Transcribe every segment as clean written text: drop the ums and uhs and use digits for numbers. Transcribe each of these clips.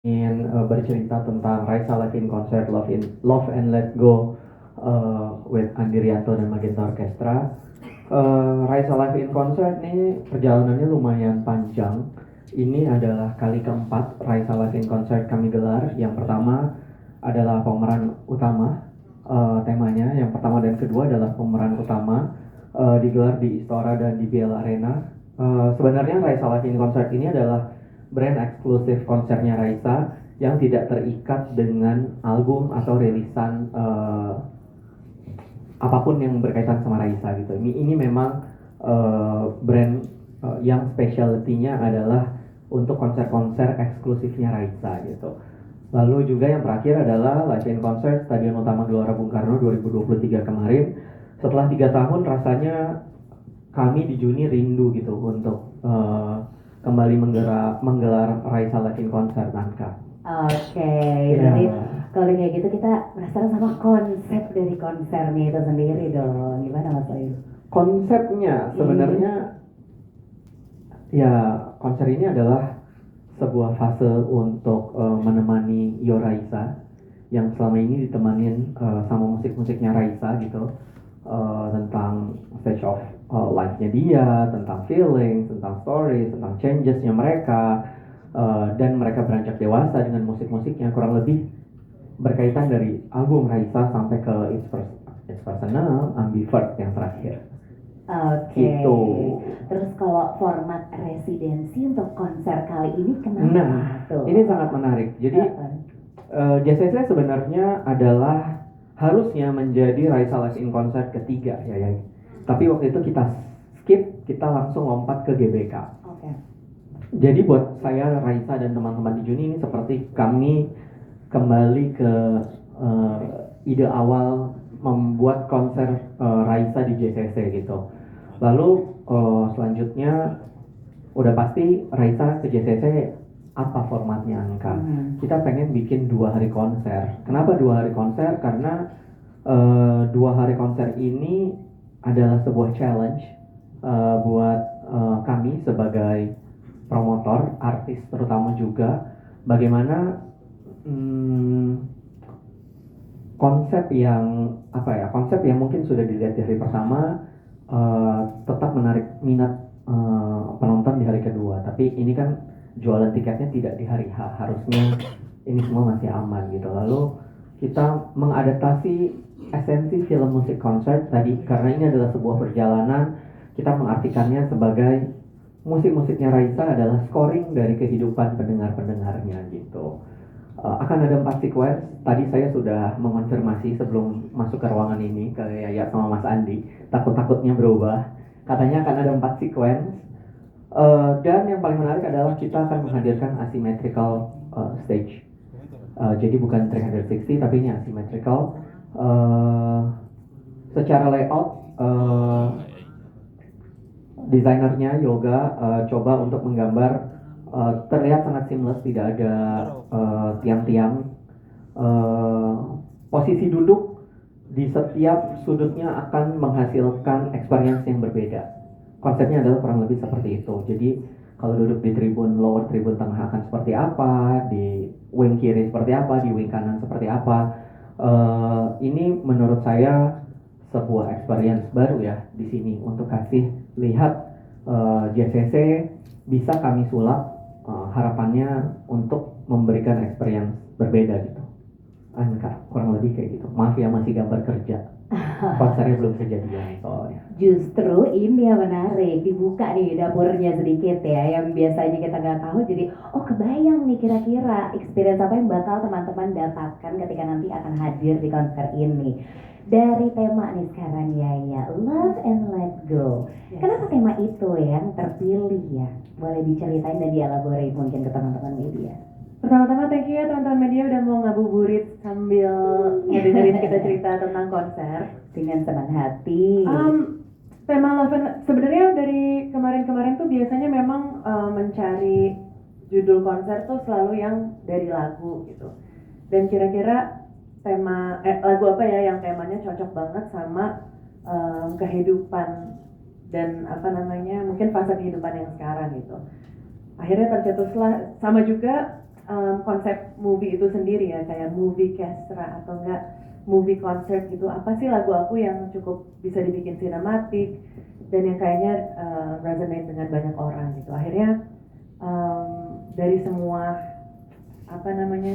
ingin bercerita tentang Raisa Live in Concert Love and Let Go with Andi Rianto dan Magenta Orchestra. Raisa Live in Concert ini perjalanannya lumayan panjang. Ini adalah kali keempat Raisa Live in Concert kami gelar. Yang pertama adalah pemeran utama, temanya. Yang pertama dan kedua adalah pemeran utama, digelar di Istora dan di BL Arena. Sebenarnya Raisa Live in Concert ini adalah brand eksklusif konsernya Raisa yang tidak terikat dengan album atau rilisan apapun yang berkaitan sama Raisa gitu. Ini memang brand yang specialty-nya adalah untuk konser-konser eksklusifnya Raisa gitu. Lalu juga yang terakhir adalah Live in Concert Stadion Utama Gelora Bung Karno 2023 kemarin. Setelah 3 tahun rasanya kami di Juni rindu gitu untuk kembali menggelar Raisa Live in Concert, Nanka. Oke, berarti kalau kayak gitu kita penasaran sama konsep dari konsernya itu sendiri dong. Gimana Mas Ayu? Konsepnya sebenarnya ya konser ini adalah sebuah fase untuk menemani Yo Raisa yang selama ini ditemanin sama musik-musiknya Raisa gitu, tentang stage of life-nya dia, tentang feeling, tentang stories, tentang changes-nya mereka, dan mereka beranjak dewasa dengan musik-musiknya kurang lebih berkaitan dari album Raisa sampai ke It's Personal, Ambivert yang terakhir. Oke. Gitu. Terus kalau format residensi untuk konser kali ini kenapa Nah, tuh? ini sangat menarik. Jadi JCC sebenarnya adalah harusnya menjadi Raisa Live in Concert ketiga ya. Tapi waktu itu kita skip, kita langsung lompat ke GBK. Oke. Jadi buat saya Raisa dan teman-teman di Juni ini seperti kami kembali ke ide awal membuat konser Raisa di JCC gitu. Lalu selanjutnya udah pasti Raisa ke JCC apa formatnya Anka? Kita pengen bikin 2 hari konser. Kenapa 2 hari konser? Karena 2 hari konser ini adalah sebuah challenge buat kami sebagai promotor, artis terutama juga, bagaimana konsep yang konsep yang mungkin sudah dilihat di hari pertama tetap menarik minat penonton di hari kedua. Tapi ini kan jualan tiketnya tidak di hari H, harusnya ini semua masih aman gitu. Lalu kita mengadaptasi esensi film musik konser tadi, karena ini adalah sebuah perjalanan, kita mengartikannya sebagai musik-musiknya Raisa adalah scoring dari kehidupan pendengar-pendengarnya gitu. Akan ada 4 sequence. Tadi saya sudah mengonfirmasi sebelum masuk ke ruangan ini ke Yaya sama Mas Andi. Takut-takutnya berubah. Katanya akan ada 4 sequence. Dan yang paling menarik adalah kita akan menghadirkan asymmetrical stage. Jadi bukan 360 tapi ini asymmetrical. Secara layout, desainernya Yoga coba untuk menggambar terlihat sangat seamless, tidak ada tiang-tiang. Posisi duduk di setiap sudutnya akan menghasilkan experience yang berbeda. Konsepnya adalah kurang lebih seperti itu. Jadi kalau duduk di tribun lower, tribun tengah akan seperti apa, di wing kiri seperti apa, di wing kanan seperti apa. Ini menurut saya sebuah experience baru ya di sini untuk kasih lihat JCC bisa kami sulap harapannya untuk memberikan experience berbeda gitu. Anka, kurang lebih kayak gitu. Maaf ya masih gambar kerja. Konsernya belum kejadian soalnya. Justru ini yang menarik, dibuka nih dapurnya sedikit ya, yang biasanya kita nggak tahu, jadi kebayang nih kira-kira experience apa yang bakal teman-teman dapatkan ketika nanti akan hadir di konser ini. Dari tema nih sekarang ya, Love and Let Go. Kenapa tema itu yang terpilih ya? Boleh diceritain dan dielaborate mungkin ke teman-teman media. Pertama-tama thank you ya teman-teman media udah mau ngabuburit sambil ngedengerin kita cerita tentang konser dengan senang hati. Tema Love and sebenarnya dari kemarin-kemarin tuh biasanya memang mencari judul konser tuh selalu yang dari lagu gitu. Dan kira-kira tema lagu apa ya yang temanya cocok banget sama kehidupan dan mungkin fase kehidupan yang sekarang gitu. Akhirnya tercetuslah, sama juga konsep movie itu sendiri ya, kayak movie castra atau enggak movie concert gitu, apa sih lagu aku yang cukup bisa dibikin sinematik dan yang kayaknya resonate dengan banyak orang gitu. Akhirnya dari semua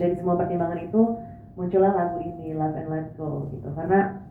dari semua pertimbangan itu muncullah lagu ini, Love and Let Go gitu. Karena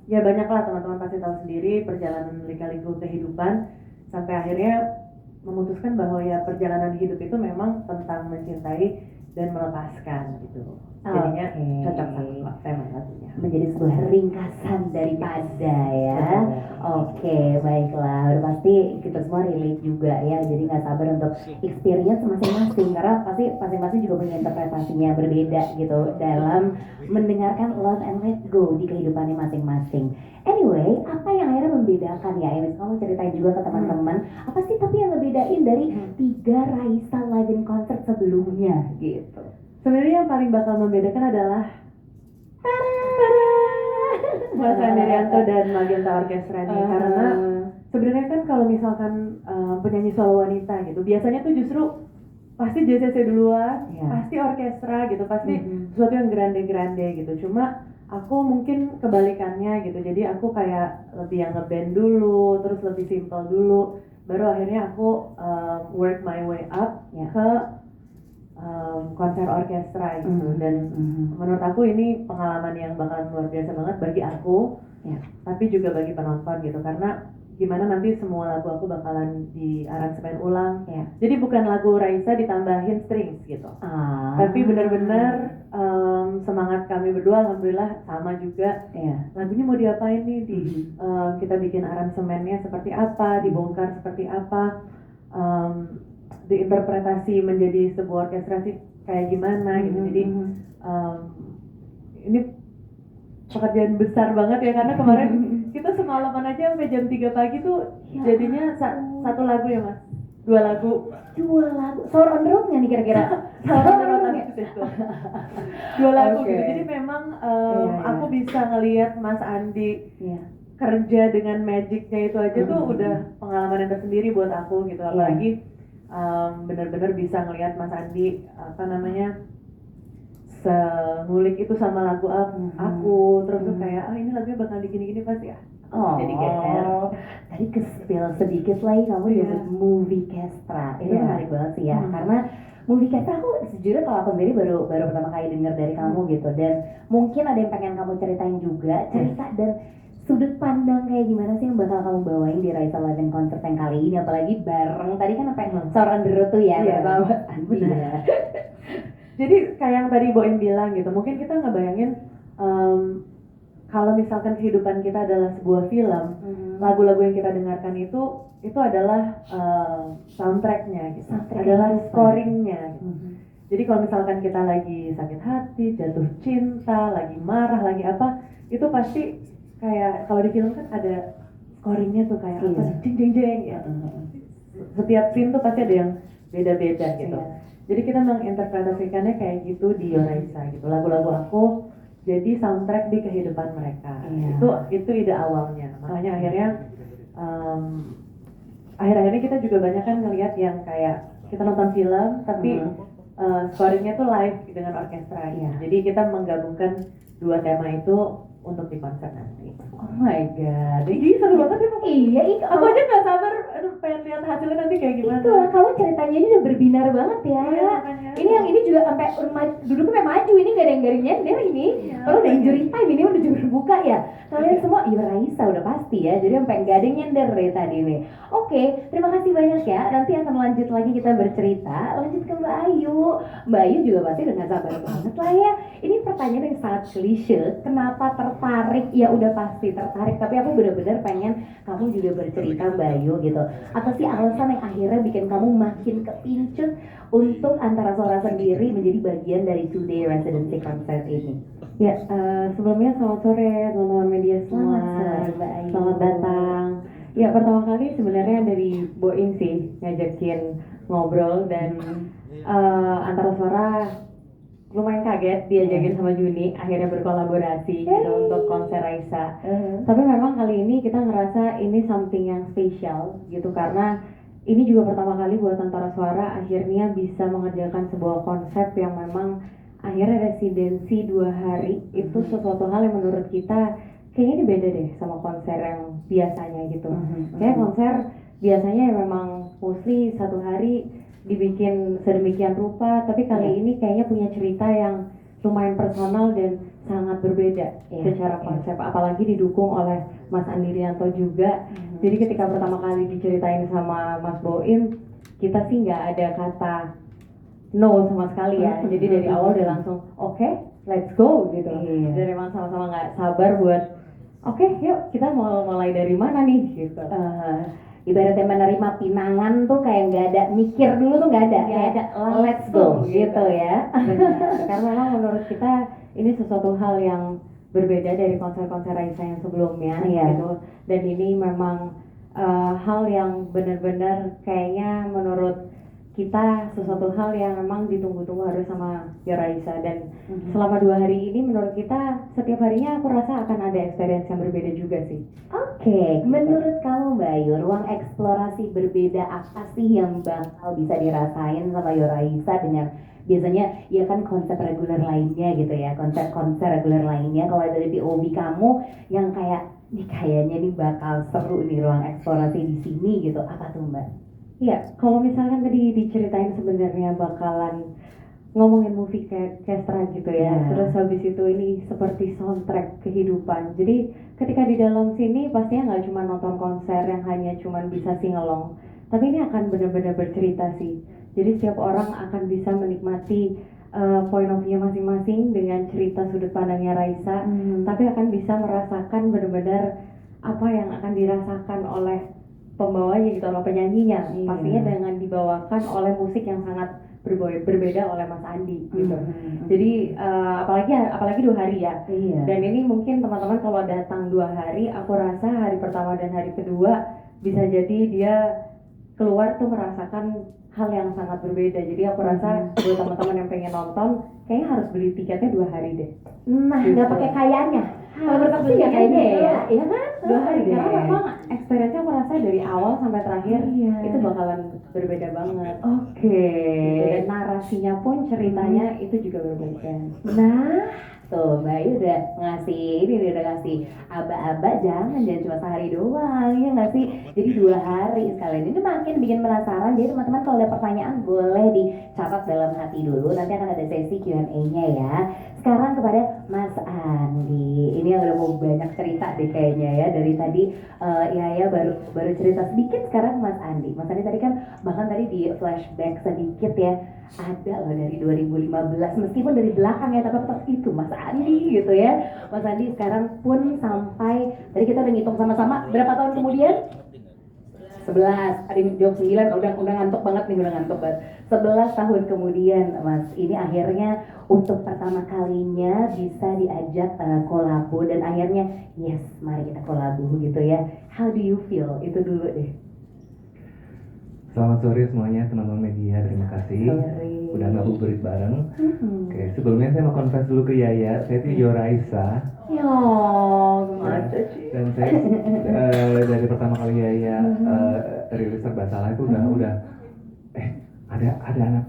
ya banyaklah teman-teman pasti tahu sendiri perjalanan lika-liku kehidupan sampai akhirnya memutuskan bahwa ya perjalanan hidup itu memang tentang mencintai dan melepaskan gitu. Jadinya cocok sama tema lagunya. Menjadi sebuah ringkasan daripada ya. Oke, baiklah. Udah pasti kita semua relate juga ya. Jadi nggak sabar untuk experience masing-masing karena pasti masing-masing juga punya interpretasinya berbeda gitu dalam mendengarkan Love and Let Go di kehidupannya masing-masing. Anyway, apa yang akhirnya membedakan ya? Emis, kamu ceritain juga ke teman-teman. Apa sih tapi yang ngebedain dari 3 Raisa live in concert sebelumnya gitu? Sebenarnya yang paling bakal membedakan adalah Mas Andrianto dan Magenta Orkestra nih, karena sebenarnya kan kalau misalkan penyanyi solo wanita gitu, biasanya tuh justru pasti JCC duluan, pasti orkestra gitu, pasti sesuatu yang grande-grande gitu. Cuma aku mungkin kebalikannya gitu, jadi aku kayak lebih yang ngeband dulu, terus lebih simple dulu, baru akhirnya aku work my way up ke konser orkestra gitu. Dan menurut aku ini pengalaman yang bakalan luar biasa banget bagi aku, tapi juga bagi penonton gitu, karena gimana nanti semua lagu aku bakalan diaransemen ulang, jadi bukan lagu Raisa ditambahin strings gitu, tapi benar-benar semangat kami berdua alhamdulillah sama juga, lagunya mau diapain nih, kita bikin aransemennya seperti apa, dibongkar seperti apa, diinterpretasi menjadi sebuah orkestrasi kayak gimana gitu. Jadi ini pekerjaan besar banget ya, karena kemarin kita semalaman aja sampai jam 3 pagi tuh jadinya satu lagu ya Mas, 2 lagu. Sour on the Road nggak nih kira-kira? Sour on the Road itu 2 lagu gitu. Jadi memang aku bisa ngelihat Mas Andi kerja dengan magicnya itu aja tuh udah pengalaman yang tersendiri buat aku gitu. Apalagi benar-benar bisa ngelihat Mas Andi ngulik itu sama lagu aku, terus tuh kayak ini lagunya bakal gini-gini pasti ya. Jadi kayak tadi ke-spill sedikit lagi kamu nyebut movie castra. Itu menarik banget sih ya, karena movie castra aku sejujurnya kalau aku sendiri baru pertama kali dengar dari kamu gitu, dan mungkin ada yang pengen kamu ceritain juga, cerita dan sudut pandang kayak gimana sih yang bakal kamu bawain di Raisa Live in Concert yang kali ini, apalagi bareng tadi kan sampai Sour on the Road tuh ya, bersama Andi ya. Jadi kayak yang tadi Boim bilang gitu, mungkin kita ngebayangin kalau misalkan kehidupan kita adalah sebuah film, lagu-lagu yang kita dengarkan itu adalah soundtracknya gitu, adalah scoringnya gitu. Jadi kalau misalkan kita lagi sakit hati, jatuh cinta, lagi marah, lagi apa, itu pasti kayak kalau di film kan ada scoringnya tuh kayak apa, jeng jeng jeng ya. Setiap scene tuh pasti ada yang beda-beda gitu. Jadi kita menginterpretasikannya kayak gitu di Raisa gitu. Lagu-lagu aku jadi soundtrack di kehidupan mereka. Itu ide awalnya. Makanya akhirnya akhir-akhir ini kita juga banyak kan ngelihat yang kayak kita nonton film tapi scoringnya tuh live dengan orkestra. Jadi kita menggabungkan 2 tema itu untuk di konser nanti. Oh my god, ini seru banget ya Pak. Iya, aku aja nggak sabar, pengen lihat hasilnya nanti kayak gimana. Itu kamu ceritanya ini udah berbinar banget ya. Ini yang ini juga sampai duduknya sampai maju, ini nggak ada yang garingnya nyender ini. Kalau udah injury time ini udah jam berbuka ya. Kalian semua Raisa udah pasti ya, jadi sampai nggak ada yang nyender dari tadi nih. Oke, terima kasih banyak ya. Nanti akan lanjut lagi kita bercerita. Lanjut ke Mbak Ayu. Mbak Ayu juga pasti udah nggak sabar banget lah ya. Ini pertanyaan yang sangat klise. Kenapa tertarik? Ya udah pasti tertarik, tapi aku benar-benar pengen kamu juga bercerita Mbak Ayu gitu. Apa sih alasan yang akhirnya bikin kamu makin kepincut untuk Antara Suara Sendiri menjadi bagian dari 2-day residency concert ini? Ya, sebelumnya selamat sore teman-teman media semua. Selamat datang. Ya, pertama kali sebenarnya dari Boim sih ngajakin ngobrol dan Antara Suara lumayan kaget diajakin sama Juni akhirnya berkolaborasi gitu untuk konser Raisa. Tapi memang kali ini kita ngerasa ini something yang spesial gitu karena ini juga pertama kali buat Antara Suara akhirnya bisa mengerjakan sebuah konsep yang memang akhirnya residensi 2 hari itu sesuatu hal yang menurut kita kayaknya ini beda deh sama konser yang biasanya gitu. Kayak konser biasanya ya memang mostly 1 hari dibikin sedemikian rupa, tapi kali ini kayaknya punya cerita yang lumayan personal dan sangat berbeda secara konsep, apalagi didukung oleh Mas Andi Rianto juga. Jadi ketika pertama kali diceritain sama Mas Boim, kita sih nggak ada kata no sama sekali ya. Jadi dari awal udah langsung oke, let's go gitu. Dan emang sama-sama nggak sabar buat oke, yuk kita mau mulai dari mana nih gitu. Ibaratnya menerima pinangan tuh kayak nggak ada mikir dulu tuh nggak ada, Nggak kayak ada, let's go langsung gitu ya. Benar. Karena memang menurut kita ini sesuatu hal yang berbeda dari konser-konser Raisa yang sebelumnya gitu. Dan ini memang hal yang benar-benar kayaknya menurut kita sesuatu hal yang memang ditunggu-tunggu harus sama Raisa. Dan selama 2 hari ini menurut kita setiap harinya aku rasa akan ada experience yang berbeda juga sih. Oke, menurut kamu Mbak Ayu, ruang eksplorasi berbeda apa sih yang bakal bisa dirasain sama Yoraisa dengan biasanya ya kan konsep reguler lainnya gitu ya, konser reguler lainnya. Kalau dari POV kamu yang kayak nih kayaknya nih bakal seru nih ruang eksplorasi di sini gitu, apa tuh Mbak? Iya, kalau misalkan tadi diceritain sebenarnya bakalan ngomongin movie kayak Kestra gitu ya. Terus habis itu ini seperti soundtrack kehidupan. Jadi ketika di dalam sini pastinya nggak cuma nonton konser yang hanya cuma bisa singelong, tapi ini akan benar-benar bercerita sih. Jadi setiap orang akan bisa menikmati point of view masing-masing dengan cerita sudut pandangnya Raisa, tapi akan bisa merasakan benar-benar apa yang akan dirasakan oleh pembawanya gitu, oleh penyanyinya. Pastinya dengan dibawakan oleh musik yang sangat berbeda oleh Mas Andi gitu. Jadi apalagi 2 hari ya. Dan ini mungkin teman-teman kalau datang 2 hari, aku rasa hari pertama dan hari kedua bisa jadi dia keluar tuh merasakan hal yang sangat berbeda. Jadi aku rasa buat teman-teman yang pengen nonton, kayaknya harus beli tiketnya 2 hari deh. Nah, nggak pakai kayaknya. Kalau berpasti ya kayaknya ya, iya kan? 2 hari karena memang experience-nya aku rasa dari awal sampai terakhir itu bakalan berbeda banget. Gitu. Dan narasinya pun ceritanya itu juga berbeda. Nah, tuh Mbak Ayu udah ngasih ini nih, udah ngasih aba-aba jangan cuma sehari doang ya nggak sih? Jadi 2 hari sekalian. Ini makin bikin penasaran. Jadi teman-teman kalau ada pertanyaan boleh dicatat dalam hati dulu. Nanti akan ada sesi Q&A-nya ya. Sekarang kepada Mas Andi. Ini yang udah mau banyak cerita deh kayaknya ya. Dari tadi ya baru cerita sedikit, sekarang Mas Andi. Mas Andi tadi kan bahkan tadi di flashback sedikit ya. Ada loh dari 2015, meskipun dari belakang ya, tapi tetap itu Mas Andi gitu ya. Mas Andi sekarang pun sampai, tadi kita udah ngitung sama-sama berapa tahun kemudian? 11, ada yang jawab 9, udah ngantuk banget nih, udah ngantuk banget. 11 tahun kemudian Mas, ini akhirnya untuk pertama kalinya bisa diajak kolabo dan akhirnya yes, mari kita kolabo gitu ya. How do you feel? Itu dulu deh. Selamat sore semuanya teman-teman media, terima kasih udah ngabuburit bareng. Oke, sebelumnya saya mau confess dulu ke Yaya, saya itu Yoraisa. Yo, gimana sih? Dan saya dari pertama kali Yaya rilis Serba Salah itu udah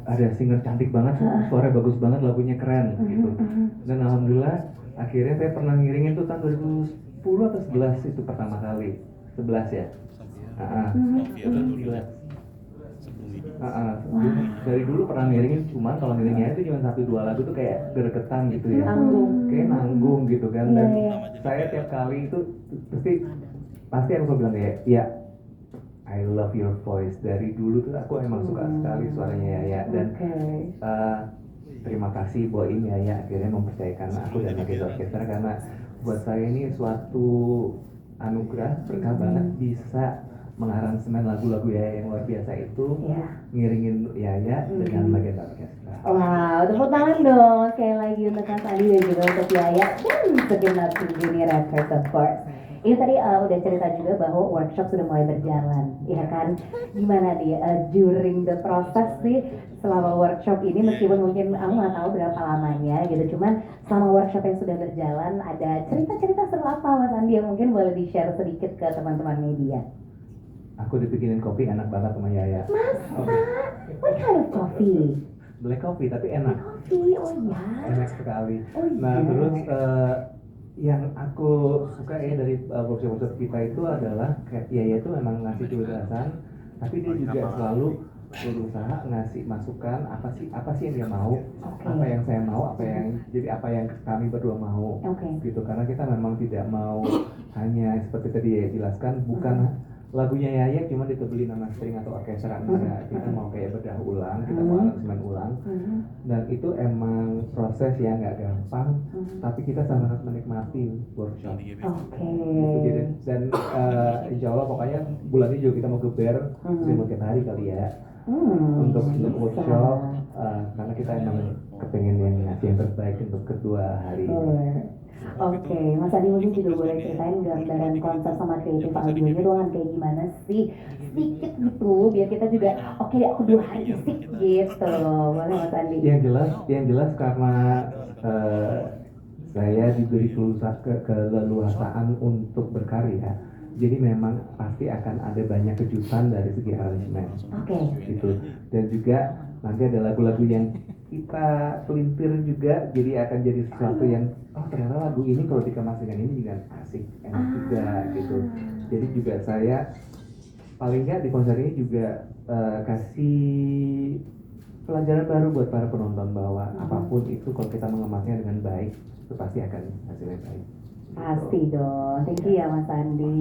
ada singer cantik banget, suara bagus banget, lagunya keren gitu. Dan alhamdulillah akhirnya saya pernah ngiringin tuh tahun 2010 atau 11 itu pertama kali. 11 ya. Dari dulu pernah ngiringin, cuman kalau ngiringnya itu cuma 1-2 lagu tuh kayak gregetan gitu ya, kayak nanggung gitu kan. Dan saya tiap kali itu pasti aku bilang kayak ya I love your voice. Dari dulu tuh aku emang suka sekali suaranya Yaya. Dan terima kasih Boim Yaya akhirnya mempercayakan aku dan Magenta Orkestra, karena buat saya ini suatu anugerah, berkah banget bisa mengaransemen lagu-lagu Yaya yang luar biasa itu, ngiringin Yaya dengan Magenta Orkestra. Wow, tepuk tangan dong sekali lagi untuk Mas Andi dan juga untuk Yaya dan segenap Juni Records of course. Ini tadi udah cerita juga bahwa workshop sudah mulai berjalan, ya kan? Gimana nih during the process sih selama workshop ini, meskipun mungkin aku nggak tahu berapa lamanya gitu, cuman selama workshop yang sudah berjalan ada cerita-cerita seru apa Mas Andi yang mungkin boleh di-share sedikit ke teman-teman media? aku dibikinin kopi enak banget sama Yaya. Oke. What kind of coffee? Black coffee tapi enak. Coffee, oh ya. Enak sekali. Oh Nah iya. terus yang aku suka ya dari workshop kita itu adalah kayak Yaya itu memang ngasih kebebasan, tapi dia juga selalu berusaha ngasih masukan apa sih yang dia mau, Oke. apa yang saya mau, apa yang kami berdua mau, Oke. gitu. Karena kita memang tidak mau hanya seperti tadi ya jelaskan, bukan lagunya Yaya cuma ditebelin sama string atau orkestra, enggak. Kita mau kayak bedah ulang, kita mau aransemen ulang, dan itu emang proses yang nggak gampang, tapi kita sangat menikmati workshop. Oke. Gitu. Dan insya Allah pokoknya bulan ini juga kita mau geber selimut hari kali ya untuk workshop, karena kita emang kepengen yang ngasih yang terbaik untuk kedua hari. Oke, Mas Adi mungkin juga boleh ceritain gambaran konser sama kreatif audionya ruangan kayak gimana sih? Sedikit gitu, biar kita juga oke deh aku 2 hari sih gitu. Boleh Mas Adi? Yang jelas karena saya diberi keleluasaan untuk berkarya, jadi memang pasti akan ada banyak kejutan dari segi aransemen. Oke. Gitu. Dan juga nanti ada lagu-lagu yang kita pelintir juga, jadi akan jadi sesuatu yang ternyata lagu ini kalau dikemas dengan ini juga asik, enak juga gitu. Jadi juga saya paling nggak di konser ini juga kasih pelajaran baru buat para penonton bahwa apapun itu kalau kita mengemasnya dengan baik itu pasti akan hasilnya baik. Pasti dong. Thank you ya Mas Andi.